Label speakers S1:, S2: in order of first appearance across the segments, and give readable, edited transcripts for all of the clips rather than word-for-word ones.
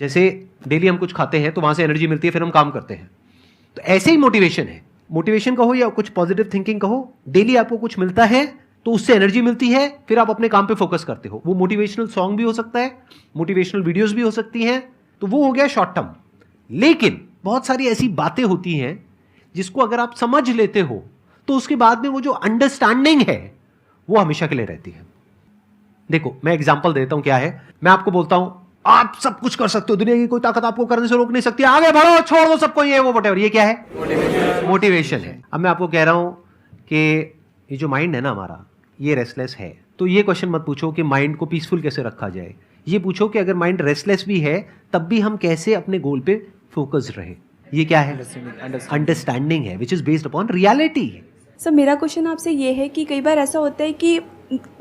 S1: जैसे डेली हम कुछ खाते हैं तो वहां से एनर्जी मिलती है, फिर हम काम करते हैं। तो ऐसे ही मोटिवेशन है, मोटिवेशन कहो या कुछ पॉजिटिव थिंकिंग कहो, डेली आपको कुछ मिलता है तो उससे एनर्जी मिलती है, फिर आप अपने काम पे फोकस करते हो। वो मोटिवेशनल सॉन्ग भी हो सकता है, मोटिवेशनल वीडियोस भी हो सकती हैं, तो वो हो गया शॉर्ट टर्म। लेकिन बहुत सारी ऐसी बातें होती हैं जिसको अगर आप समझ लेते हो तो उसके बाद में वो जो अंडरस्टैंडिंग है वो हमेशा के लिए रहती है। देखो मैं एग्जांपल देता हूं, क्या है, मैं आपको बोलता हूं आप सब कुछ कर सकते हो, दुनिया की कोई ताकत आपको करने से रोक नहीं सकती, आगे बढ़ो, छोड़ दो सबको, ये वो व्हाटएवर, ये क्या है, मोटिवेशन है। अब मैं आपको कह रहा हूं कि ये जो माइंड है ना हमारा, ये रेस्टलेस है, तो ये क्वेश्चन मत पूछो कि माइंड को पीसफुल कैसे रखा जाए, ये पूछो कि अगर माइंड रेस्टलेस भी है तब भी हम कैसे अपने गोल पे फोकस रहे। ये क्या है, अंडरस्टैंडिंग है, which is based upon reality.
S2: Sir मेरा क्वेश्चन आपसे ये है कि कई बार ऐसा होता है कि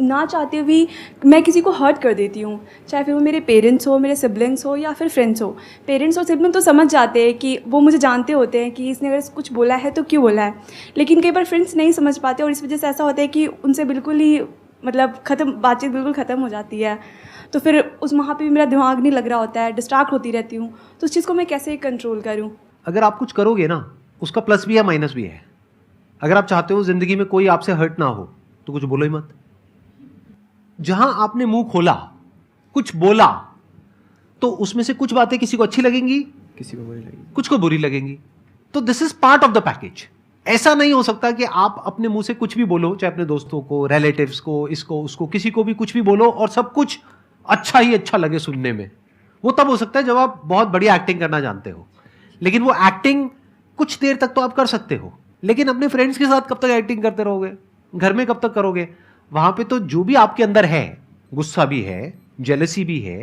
S2: ना चाहते हुए भी मैं किसी को हर्ट कर देती हूँ, चाहे फिर वो मेरे पेरेंट्स हो, मेरे सिबलिंग्स हो या फिर फ्रेंड्स हो। पेरेंट्स और सिबलिंग तो समझ जाते हैं कि वो मुझे जानते होते हैं कि इसने अगर कुछ बोला है तो क्यों बोला है, लेकिन कई बार फ्रेंड्स नहीं समझ पाते और इस वजह से ऐसा होता है कि उनसे बिल्कुल ही बातचीत बिल्कुल ख़त्म हो जाती है। तो फिर उस वहाँ पे भी मेरा दिमाग नहीं लग रहा होता है, डिस्ट्रैक्ट होती रहती हूँ। तो उस चीज़ को मैं कैसे कंट्रोल करूँ?
S1: अगर आप कुछ करोगे ना, उसका प्लस भी है माइनस भी है। अगर आप चाहते हो जिंदगी में कोई आपसे हर्ट ना हो तो कुछ बोलो ही मत। जहां आपने मुंह खोला, कुछ बोला, तो उसमें से कुछ बातें किसी को अच्छी लगेंगी,
S3: किसी को बुरी लगेगी,
S1: कुछ को बुरी लगेंगी। तो this is part of the package. ऐसा नहीं हो सकता कि आप अपने मुंह से कुछ भी बोलो, चाहे अपने दोस्तों को, रिलेटिव्स को, इसको उसको, किसी को भी कुछ भी बोलो और सब कुछ अच्छा ही अच्छा लगे सुनने में। वो तब हो सकता है जब आप बहुत बढ़िया एक्टिंग करना जानते हो, लेकिन वो एक्टिंग कुछ देर तक तो आप कर सकते हो, लेकिन अपने फ्रेंड्स के साथ कब तक एक्टिंग करते रहोगे, घर में कब तक करोगे? वहां पे तो जो भी आपके अंदर है, गुस्सा भी है, जेलसी भी है,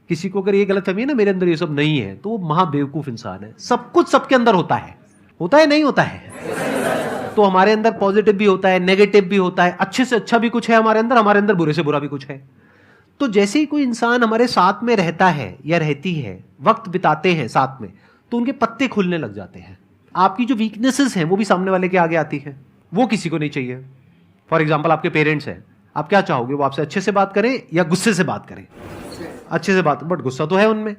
S1: किसी को अगर ये गलतफहमी है ना मेरे अंदर ये सब नहीं है, तो वो महाबेवकूफ इंसान है। सब कुछ सबके अंदर होता है नहीं होता है? तो हमारे अंदर पॉजिटिव भी होता है, नेगेटिव भी होता है, अच्छे से अच्छा भी कुछ है हमारे अंदर बुरे से बुरा भी कुछ है। तो जैसे ही कोई इंसान हमारे साथ में रहता है या रहती है, वक्त बिताते हैं साथ में, तो उनके पत्ते खुलने लग जाते हैं। आपकी जो वीकनेसेस हैं वो भी सामने वाले के आगे आती है, वो किसी को नहीं चाहिए। फॉर एग्जाम्पल आपके पेरेंट्स हैं, आप क्या चाहोगे, वो आपसे अच्छे से बात करें या गुस्से से बात करें? अच्छे से बात, बट गुस्सा तो है उनमें,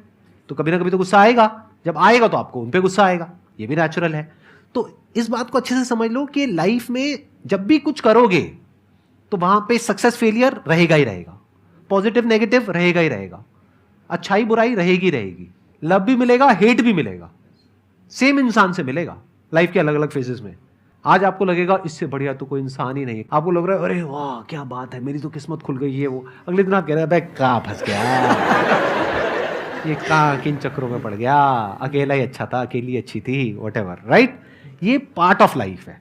S1: तो कभी ना कभी तो गुस्सा आएगा। जब आएगा तो आपको उन पे गुस्सा आएगा, ये भी नेचुरल है। तो इस बात को अच्छे से समझ लो कि लाइफ में जब भी कुछ करोगे तो वहां पे सक्सेस फेलियर रहेगा ही रहेगा, पॉजिटिव नेगेटिव रहेगा ही रहेगा, अच्छाई बुराई रहेगी, लव भी मिलेगा, हेट भी मिलेगा, सेम इंसान से मिलेगा लाइफ के अलग अलग फेजेस में। आज आपको लगेगा इससे बढ़िया तो कोई इंसान ही नहीं, आपको लग रहा है अरे वाह क्या बात है, मेरी तो किस्मत खुल गई है। वो अगले दिन आप कह रहे हैं कहाँ फंस गया, ये कहाँ किन चक्रों में पड़ गया, अकेला ही अच्छा था, अकेली अच्छी थी, व्हाटएवर, राइट? ये पार्ट ऑफ लाइफ है।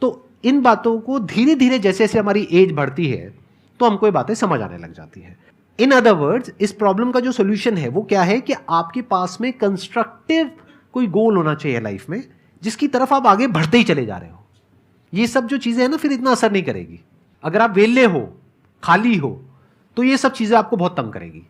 S1: तो इन बातों को धीरे धीरे जैसे जैसे हमारी एज बढ़ती है तो हमको ये बातें समझ आने लग जाती है। इन अदर वर्ड्स, इस प्रॉब्लम का जो सोल्यूशन है वो क्या है कि आपके पास में कंस्ट्रक्टिव कोई गोल होना चाहिए लाइफ में, जिसकी तरफ आप आगे बढ़ते ही चले जा रहे हो। ये सब जो चीजें हैं ना फिर इतना असर नहीं करेगी। अगर आप वेले हो, खाली हो, तो ये सब चीजें आपको बहुत तंग करेगी।